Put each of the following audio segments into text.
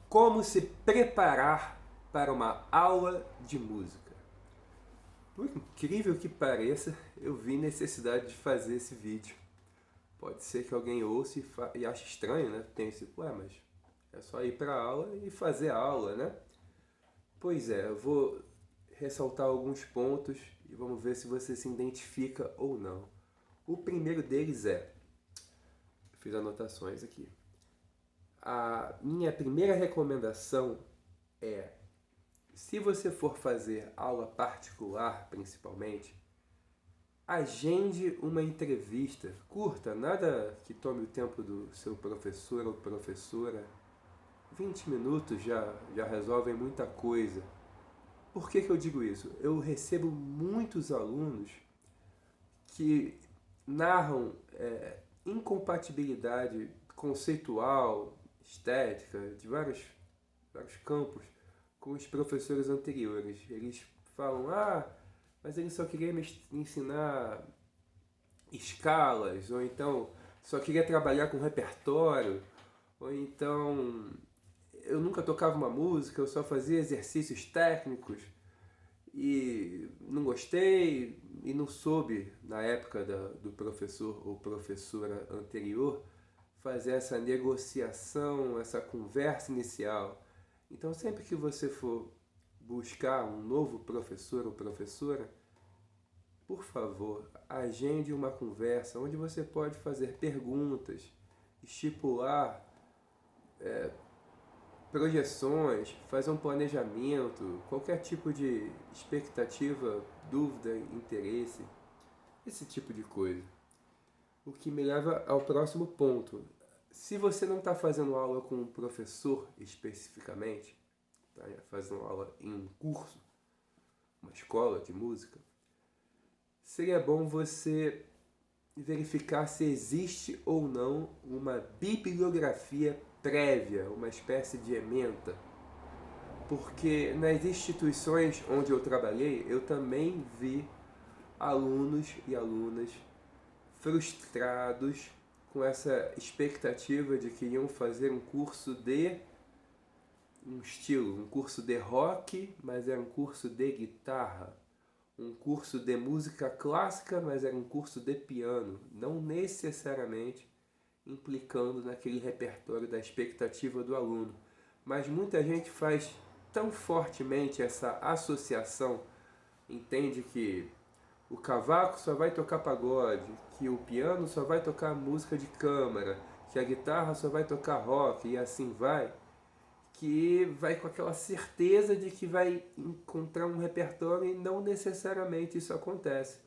Como se preparar para uma aula de música? Por incrível que pareça, eu vi necessidade de fazer esse vídeo. Pode ser que alguém ouça e ache estranho, né? Pense, ué, mas é só ir para a aula e fazer a aula, né? Pois é, eu vou ressaltar alguns pontos e vamos ver se você se identifica ou não. O primeiro deles é, fiz anotações aqui. A minha primeira recomendação é: se você for fazer aula particular, principalmente, agende uma entrevista curta, nada que tome o tempo do seu professor ou professora. 20 minutos já resolvem muita coisa. Por que eu digo isso? Eu recebo muitos alunos que narram incompatibilidade conceitual, estética, de vários campos com os professores anteriores. Eles falam, mas ele só queria me ensinar escalas, ou então só queria trabalhar com repertório, ou então eu nunca tocava uma música, eu só fazia exercícios técnicos e não gostei e não soube, na época do professor ou professora anterior, fazer essa negociação, essa conversa inicial. Então, sempre que você for buscar um novo professor ou professora, por favor, agende uma conversa onde você pode fazer perguntas, estipular projeções, fazer um planejamento, qualquer tipo de expectativa, dúvida, interesse, esse tipo de coisa. O que me leva ao próximo ponto. Se você não está fazendo aula com um professor especificamente, tá fazendo aula em um curso, uma escola de música, seria bom você verificar se existe ou não uma bibliografia prévia, uma espécie de ementa. Porque nas instituições onde eu trabalhei, eu também vi alunos e alunas frustrados com essa expectativa de que iam fazer um curso de um estilo, um curso de rock, mas era um curso de guitarra, um curso de música clássica, mas era um curso de piano, não necessariamente implicando naquele repertório da expectativa do aluno. Mas muita gente faz tão fortemente essa associação, entende que o cavaco só vai tocar pagode, que o piano só vai tocar música de câmara, que a guitarra só vai tocar rock e assim vai, que vai com aquela certeza de que vai encontrar um repertório e não necessariamente isso acontece.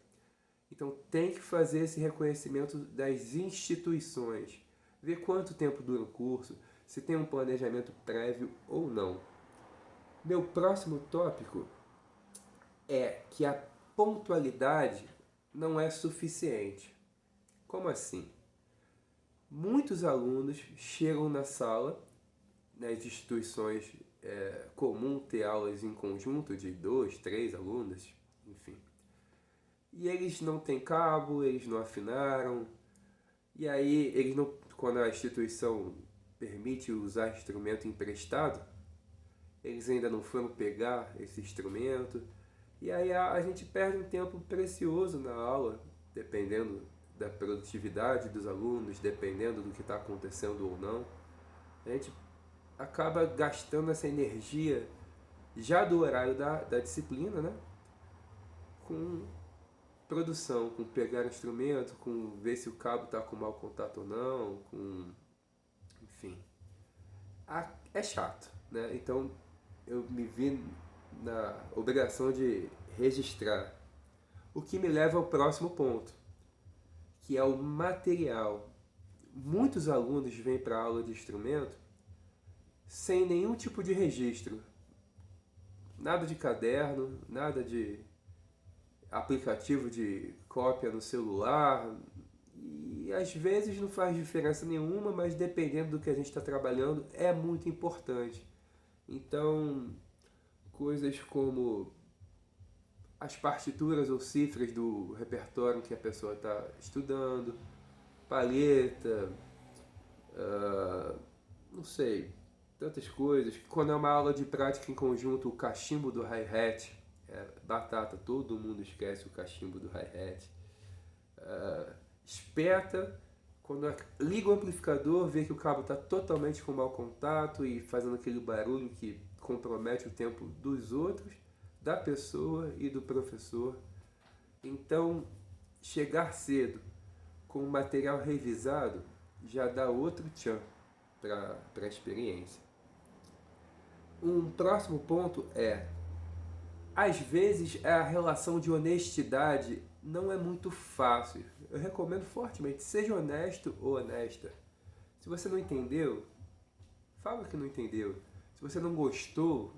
Então tem que fazer esse reconhecimento das instituições, ver quanto tempo dura o curso, se tem um planejamento prévio ou não. Meu próximo tópico é que a pontualidade não é suficiente. Como assim? Muitos alunos chegam na sala, nas instituições comum ter aulas em conjunto de 2, 3 alunos, enfim. E eles não têm cabo, eles não afinaram, e aí eles não, quando a instituição permite usar instrumento emprestado, eles ainda não foram pegar esse instrumento, e aí a gente perde um tempo precioso na aula, dependendo da produtividade dos alunos, dependendo do que está acontecendo ou não. A gente acaba gastando essa energia já do horário da disciplina, né? Com produção, com pegar o instrumento, com ver se o cabo está com mau contato ou não, com... enfim. É chato, né? Então eu me vi na obrigação de registrar. O que me leva ao próximo ponto, que é o material. Muitos alunos vêm para a aula de instrumento sem nenhum tipo de registro. Nada de caderno, nada de aplicativo de cópia no celular. E às vezes não faz diferença nenhuma, mas dependendo do que a gente está trabalhando, é muito importante. Então, coisas como as partituras ou cifras do repertório que a pessoa está estudando, palheta, não sei, tantas coisas. Quando é uma aula de prática em conjunto, o cachimbo do hi-hat é batata, todo mundo esquece o cachimbo do hi-hat. Espeta, quando liga o amplificador, vê que o cabo está totalmente com mau contato e fazendo aquele barulho que compromete o tempo dos outros, da pessoa e do professor. Então, chegar cedo com o material revisado já dá outro tchan para a experiência. Um próximo ponto é, às vezes a relação de honestidade não é muito fácil. Eu recomendo fortemente, seja honesto ou honesta. Se você não entendeu, fala que não entendeu. Se você não gostou,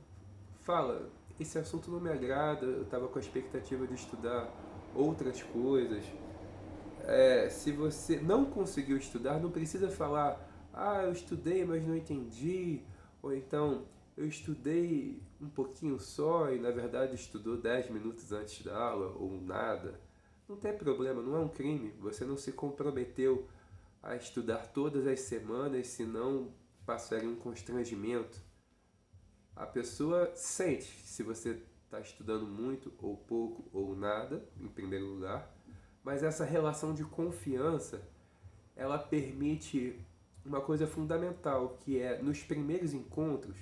fala, esse assunto não me agrada, eu estava com a expectativa de estudar outras coisas. Se você não conseguiu estudar, não precisa falar, eu estudei, mas não entendi, ou então, eu estudei um pouquinho só e na verdade estudou 10 minutos antes da aula, ou nada. Não tem problema, não é um crime, você não se comprometeu a estudar todas as semanas, senão passaria um constrangimento. A pessoa sente se você está estudando muito, ou pouco, ou nada, em primeiro lugar, mas essa relação de confiança, ela permite uma coisa fundamental, que é, nos primeiros encontros,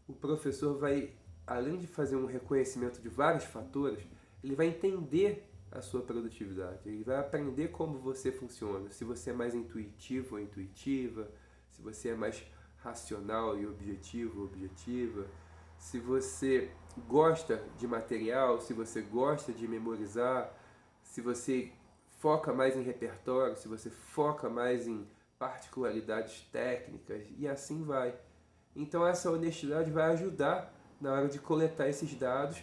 o professor vai, além de fazer um reconhecimento de vários fatores, ele vai entender a sua produtividade, ele vai aprender como você funciona, se você é mais intuitivo ou intuitiva, se você é mais racional e objetivo ou objetiva, se você gosta de material, se você gosta de memorizar, se você foca mais em repertório, se você foca mais em particularidades técnicas, e assim vai. Então essa honestidade vai ajudar na hora de coletar esses dados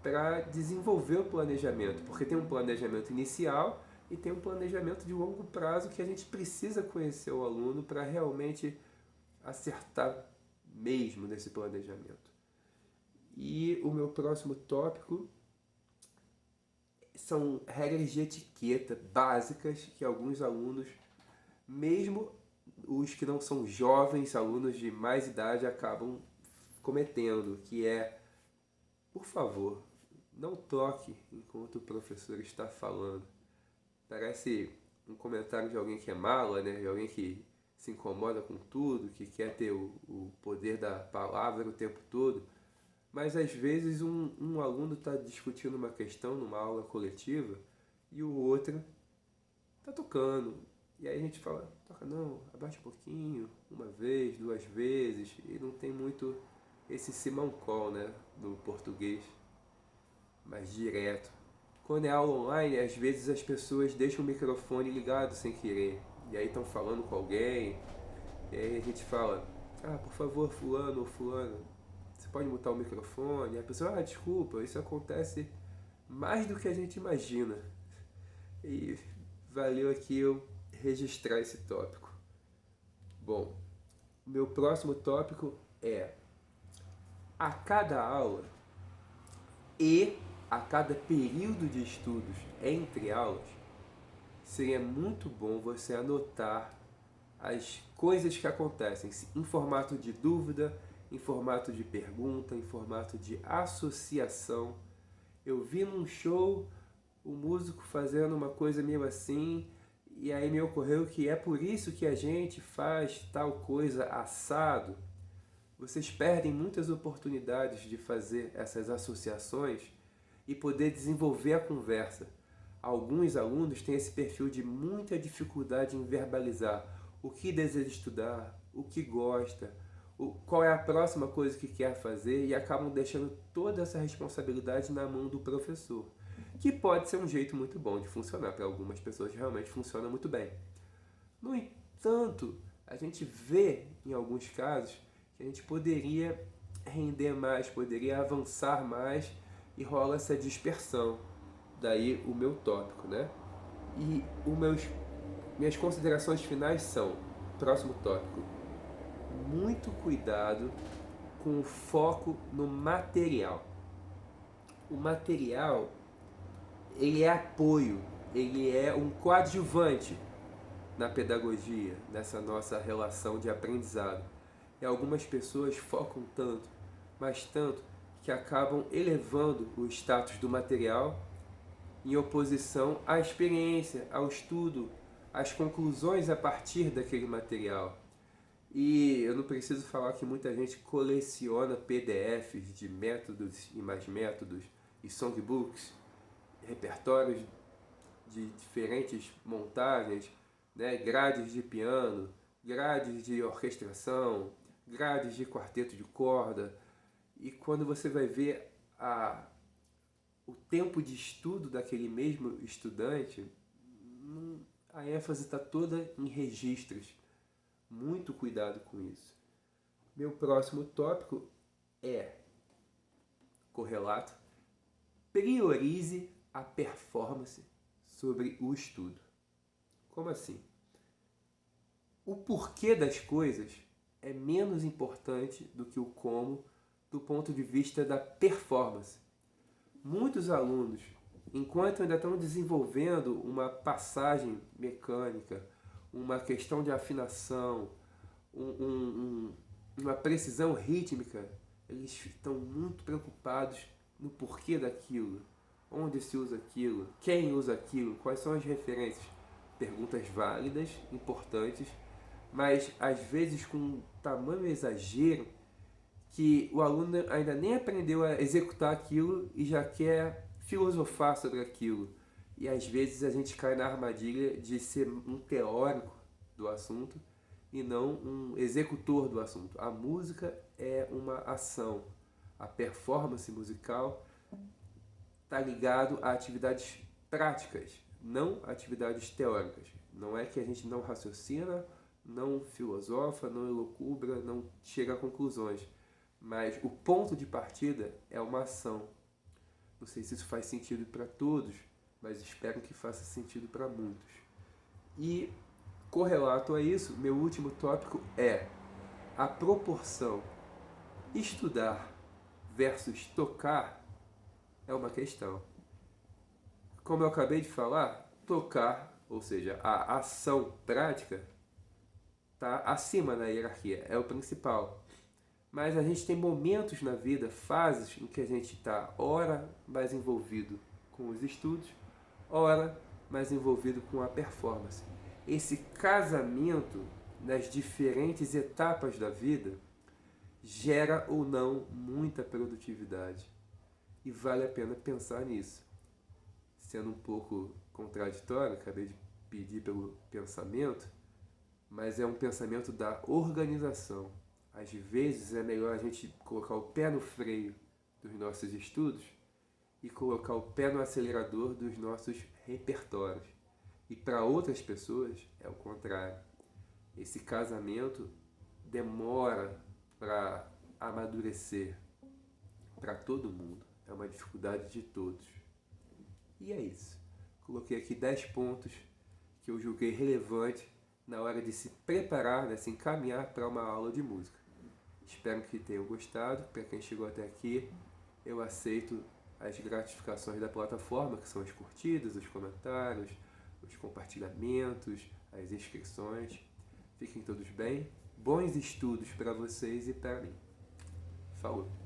para desenvolver o planejamento, porque tem um planejamento inicial e tem um planejamento de longo prazo que a gente precisa conhecer o aluno para realmente acertar mesmo nesse planejamento. E o meu próximo tópico são regras de etiqueta básicas que alguns alunos, mesmo os que não são jovens, alunos de mais idade, acabam cometendo, que é, por favor, não toque enquanto o professor está falando. Parece um comentário de alguém que é mala, né? De alguém que se incomoda com tudo, que quer ter o poder da palavra o tempo todo. Mas às vezes um aluno está discutindo uma questão numa aula coletiva e o outro está tocando. E aí a gente fala, toca não, abaixa um pouquinho, uma vez, duas vezes, e não tem muito esse simancol, né, no português, mais direto. Quando é aula online, às vezes as pessoas deixam o microfone ligado sem querer, e aí estão falando com alguém, e aí a gente fala, por favor, fulano ou fulano, você pode mutar o microfone? E a pessoa, desculpa, isso acontece mais do que a gente imagina. E valeu aqui eu registrar esse tópico. Bom, meu próximo tópico é: a cada aula e a cada período de estudos entre aulas, seria muito bom você anotar as coisas que acontecem em formato de dúvida, em formato de pergunta, em formato de associação. Eu vi num show o músico fazendo uma coisa meio assim, e aí me ocorreu que é por isso que a gente faz tal coisa assado. Vocês perdem muitas oportunidades de fazer essas associações e poder desenvolver a conversa. Alguns alunos têm esse perfil de muita dificuldade em verbalizar o que deseja estudar, o que gosta, qual é a próxima coisa que quer fazer, e acabam deixando toda essa responsabilidade na mão do professor, que pode ser um jeito muito bom de funcionar. Para algumas pessoas realmente funciona muito bem. No entanto, a gente vê em alguns casos que a gente poderia render mais, poderia avançar mais, e rola essa dispersão. Daí o meu tópico, né? E minhas considerações finais são: próximo tópico, muito cuidado com o foco no material. O material, ele é apoio, ele é um coadjuvante na pedagogia, nessa nossa relação de aprendizado. E algumas pessoas focam tanto, mas tanto, que acabam elevando o status do material em oposição à experiência, ao estudo, às conclusões a partir daquele material. E eu não preciso falar que muita gente coleciona PDFs de métodos e mais métodos, e songbooks, repertórios de diferentes montagens, né? Grades de piano, grades de orquestração, grades de quarteto de corda. E quando você vai ver o tempo de estudo daquele mesmo estudante, a ênfase está toda em registros. Muito cuidado com isso. Meu próximo tópico é correlato. Priorize a performance sobre o estudo. Como assim? O porquê das coisas é menos importante do que o como do ponto de vista da performance. Muitos alunos, enquanto ainda estão desenvolvendo uma passagem mecânica, uma questão de afinação, uma precisão rítmica, eles estão muito preocupados no porquê daquilo, onde se usa aquilo, quem usa aquilo, quais são as referências. Perguntas válidas, importantes, mas às vezes com um tamanho exagero que o aluno ainda nem aprendeu a executar aquilo e já quer filosofar sobre aquilo. E às vezes a gente cai na armadilha de ser um teórico do assunto e não um executor do assunto. A música é uma ação. A performance musical está ligado a atividades práticas, não atividades teóricas. Não é que a gente não raciocina, não filosofa, não elocubra, não chega a conclusões. Mas o ponto de partida é uma ação. Não sei se isso faz sentido para todos, mas espero que faça sentido para muitos. E correlato a isso, meu último tópico é a proporção. Estudar versus tocar é uma questão. Como eu acabei de falar, tocar, ou seja, a ação prática, está acima da hierarquia, é o principal. Mas a gente tem momentos na vida, fases em que a gente está ora mais envolvido com os estudos, ora mais envolvido com a performance. Esse casamento nas diferentes etapas da vida gera ou não muita produtividade. E vale a pena pensar nisso. Sendo um pouco contraditório, acabei de pedir pelo pensamento, mas é um pensamento da organização. Às vezes é melhor a gente colocar o pé no freio dos nossos estudos e colocar o pé no acelerador dos nossos repertórios. E para outras pessoas é o contrário. Esse casamento demora para amadurecer para todo mundo. É uma dificuldade de todos. E é isso. Coloquei aqui 10 pontos que eu julguei relevante na hora de se preparar, de se encaminhar para uma aula de música. Espero que tenham gostado. Para quem chegou até aqui, eu aceito as gratificações da plataforma, que são as curtidas, os comentários, os compartilhamentos, as inscrições. Fiquem todos bem. Bons estudos para vocês e para mim. Falou!